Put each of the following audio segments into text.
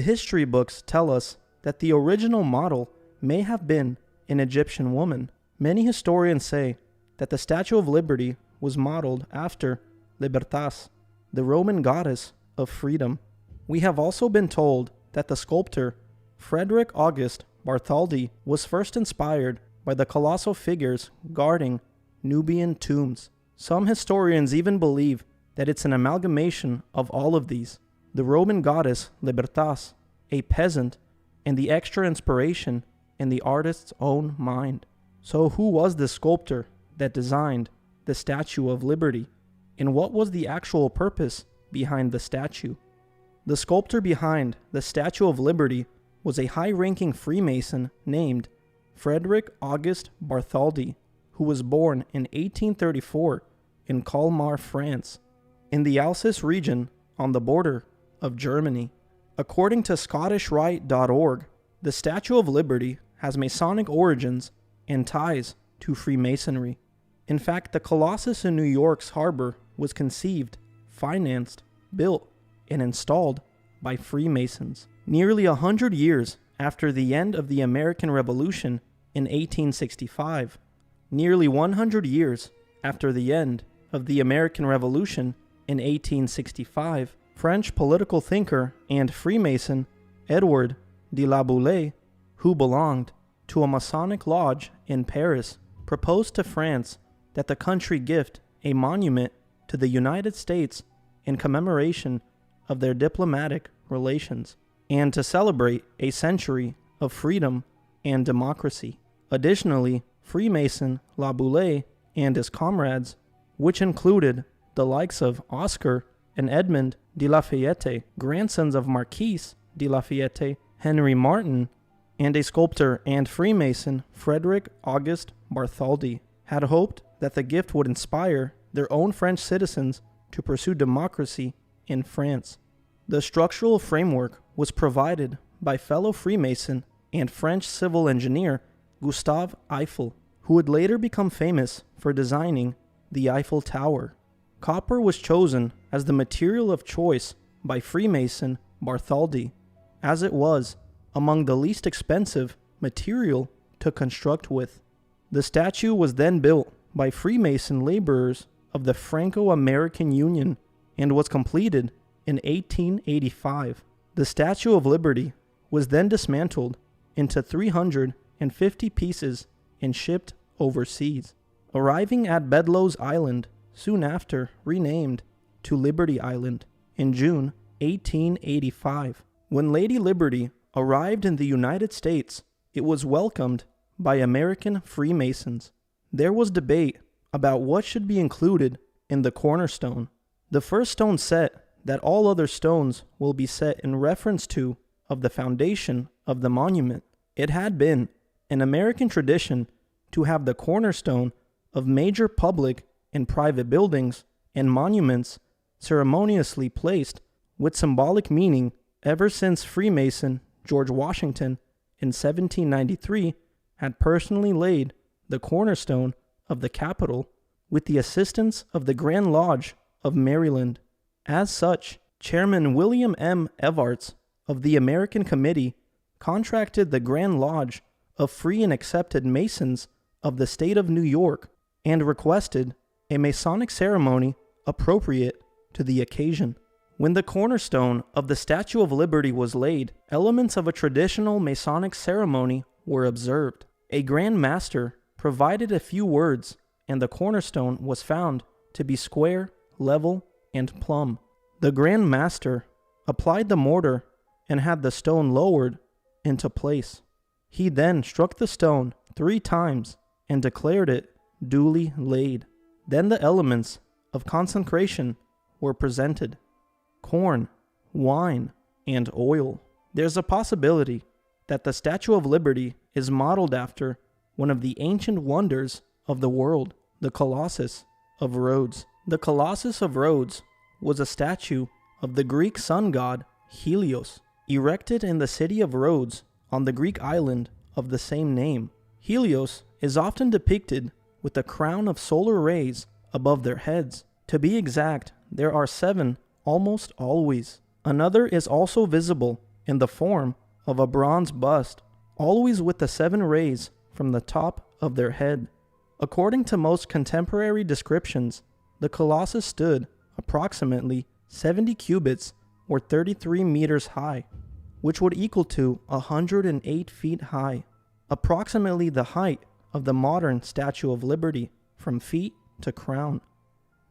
The history books tell us that the original model may have been an Egyptian woman. Many historians say that the Statue of Liberty was modeled after Libertas, the Roman goddess of freedom. We have also been told that the sculptor Frederick August Bartholdi was first inspired by the colossal figures guarding Nubian tombs. Some historians even believe that it's an amalgamation of all of these. The Roman goddess Libertas, a peasant, and the extra inspiration in the artist's own mind. So who was the sculptor that designed the Statue of Liberty, and what was the actual purpose behind the statue? The sculptor behind the Statue of Liberty was a high-ranking Freemason named Frederick August Bartholdi, who was born in 1834 in Colmar, France, in the Alsace region on the border of Germany. According to ScottishRite.org, the Statue of Liberty has Masonic origins and ties to Freemasonry. In fact, the Colossus in New York's harbor was conceived, financed, built, and installed by Freemasons. Nearly 100 years after the end of the American Revolution in 1865, nearly 100 years after the end of the American Revolution in 1865, French political thinker and Freemason Edward de la Boulaye, who belonged to a Masonic lodge in Paris, proposed to France that the country gift a monument to the United States in commemoration of their diplomatic relations, and to celebrate a century of freedom and democracy. Additionally, Freemason La Boulaye and his comrades, which included the likes of Oscar and Edmond de Lafayette, grandsons of Marquis de Lafayette, Henry Martin, and a sculptor and Freemason, Frederick August Bartholdi, had hoped that the gift would inspire their own French citizens to pursue democracy in France. The structural framework was provided by fellow Freemason and French civil engineer Gustave Eiffel, who would later become famous for designing the Eiffel Tower. Copper was chosen as the material of choice by Freemason Bartholdi, as it was among the least expensive material to construct with. The statue was then built by Freemason laborers of the Franco-American Union and was completed in 1885. The Statue of Liberty was then dismantled into 350 pieces and shipped overseas, arriving at Bedloe's Island, soon after renamed to Liberty Island, in June 1885. When Lady Liberty arrived in the United States, it was welcomed by American Freemasons. There was debate about what should be included in the cornerstone. The first stone set that all other stones will be set in reference to of the foundation of the monument. It had been an American tradition to have the cornerstone of major public and private buildings and monuments ceremoniously placed with symbolic meaning ever since Freemason George Washington in 1793 had personally laid the cornerstone of the Capitol with the assistance of the Grand Lodge of Maryland. As such, Chairman William M. Evarts of the American Committee contracted the Grand Lodge of Free and Accepted Masons of the state of New York and requested a Masonic ceremony appropriate to the occasion. When the cornerstone of the Statue of Liberty was laid, elements of a traditional Masonic ceremony were observed. A Grand Master provided a few words, and the cornerstone was found to be square, level, and plumb. The Grand Master applied the mortar and had the stone lowered into place. He then struck the stone 3 times and declared it duly laid. Then the elements of consecration were presented: corn, wine, and oil. There's a possibility that the Statue of Liberty is modeled after one of the ancient wonders of the world, the Colossus of Rhodes. The Colossus of Rhodes was a statue of the Greek sun god Helios, erected in the city of Rhodes on the Greek island of the same name. Helios is often depicted with a crown of solar rays above their heads. To be exact, there are 7 almost always. Another is also visible in the form of a bronze bust, always with the 7 rays from the top of their head. According to most contemporary descriptions, the Colossus stood approximately 70 cubits or 33 meters high, which would equal to 108 feet high, approximately the height of the modern Statue of Liberty from feet to crown,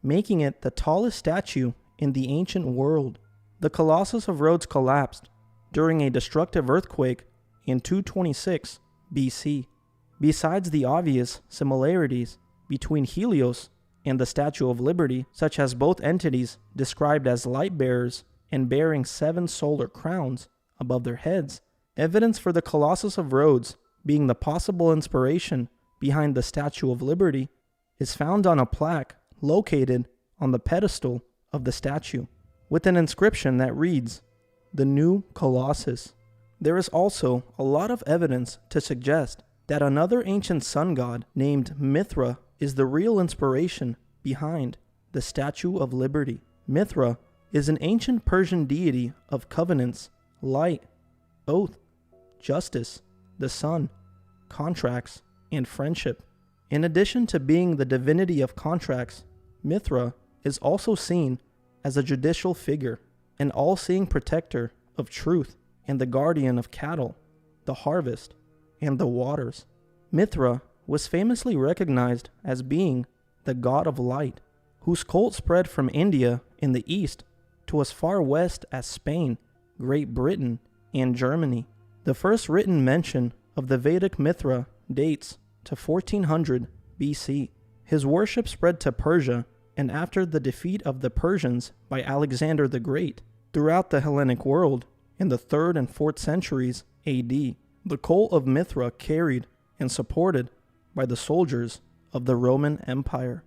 making it the tallest statue in the ancient world. The Colossus of Rhodes collapsed during a destructive earthquake in 226 BC. Besides the obvious similarities between Helios and the Statue of Liberty, such as both entities described as light bearers and bearing 7 solar crowns above their heads, evidence for the Colossus of Rhodes being the possible inspiration behind the Statue of Liberty is found on a plaque located on the pedestal of the statue, with an inscription that reads, "The New Colossus." There is also a lot of evidence to suggest that another ancient sun god named Mithra is the real inspiration behind the Statue of Liberty. Mithra is an ancient Persian deity of covenants, light, oath, justice, the sun, contracts, and friendship. In addition to being the divinity of contracts, Mithra is also seen as a judicial figure, an all-seeing protector of truth and the guardian of cattle, the harvest, and the waters. Mithra was famously recognized as being the god of light, whose cult spread from India in the east to as far west as Spain, Great Britain, and Germany. The first written mention of the Vedic Mithra dates to 1400 BC. His worship spread to Persia, and after the defeat of the Persians by Alexander the Great throughout the Hellenic world in the 3rd and 4th centuries AD, the cult of Mithra carried and supported by the soldiers of the Roman Empire.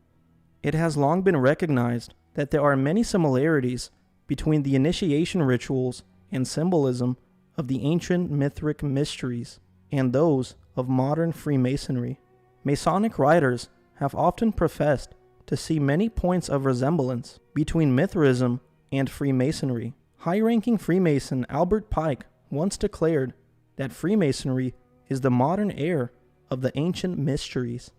It has long been recognized that there are many similarities between the initiation rituals and symbolism of the ancient Mithric mysteries and those of modern Freemasonry. Masonic writers have often professed to see many points of resemblance between Mithraism and Freemasonry. High-ranking Freemason Albert Pike once declared that Freemasonry is the modern heir of the ancient mysteries.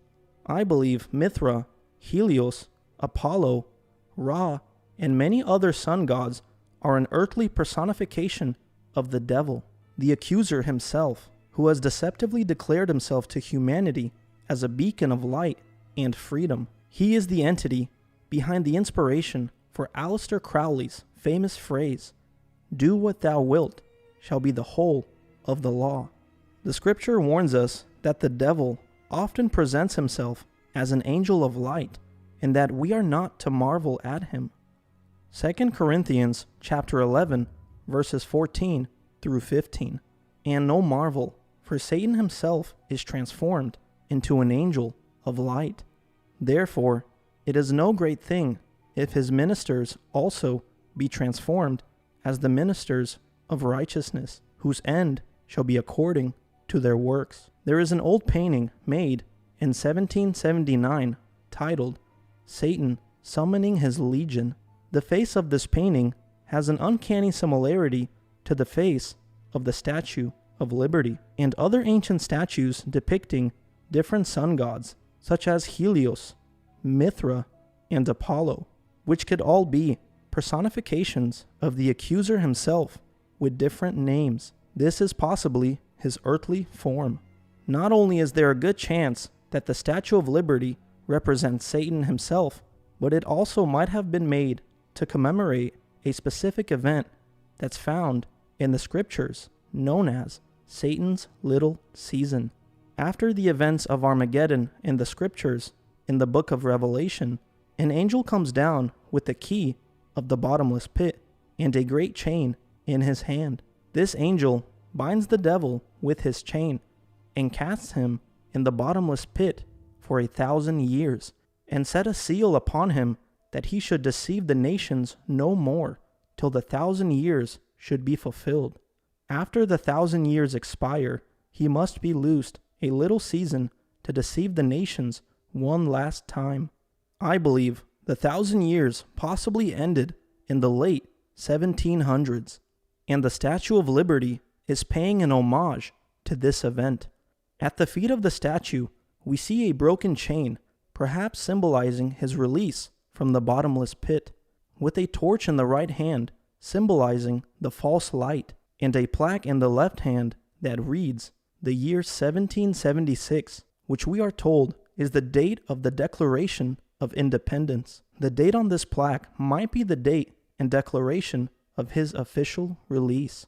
I believe Mithra, Helios, Apollo, Ra, and many other sun gods are an earthly personification of the devil, the accuser himself, who has deceptively declared himself to humanity as a beacon of light and freedom. He is the entity behind the inspiration for Aleister Crowley's famous phrase, "Do what thou wilt shall be the whole of the law." The scripture warns us that the devil often presents himself as an angel of light, and that we are not to marvel at him. 2 Corinthians chapter 11, verses 14 through 15. And no marvel, for Satan himself is transformed into an angel of light. Therefore, it is no great thing if his ministers also be transformed as the ministers of righteousness, whose end shall be according to their works. There is an old painting made in 1779 titled "Satan Summoning His Legion." The face of this painting has an uncanny similarity to the face of the Statue of Liberty and other ancient statues depicting different sun gods, such as Helios, Mithra, and Apollo, which could all be personifications of the accuser himself with different names. This is possibly his earthly form. Not only is there a good chance that the Statue of Liberty represents Satan himself, but it also might have been made to commemorate a specific event that's found in the scriptures, known as Satan's little season. After the events of Armageddon in the scriptures, in the book of Revelation, an angel comes down with the key of the bottomless pit and a great chain in his hand. This angel binds the devil with his chain and casts him in the bottomless pit for 1,000 years, and set a seal upon him that he should deceive the nations no more till the 1,000 years should be fulfilled. After the 1,000 years expire, he must be loosed a little season to deceive the nations one last time. I believe the 1,000 years possibly ended in the late 1700s. and the Statue of Liberty is paying an homage to this event. At the feet of the statue, we see a broken chain, perhaps symbolizing his release from the bottomless pit, with a torch in the right hand symbolizing the false light, and a plaque in the left hand that reads the year 1776, which we are told is the date of the Declaration of Independence. The date on this plaque might be the date and declaration of his official release.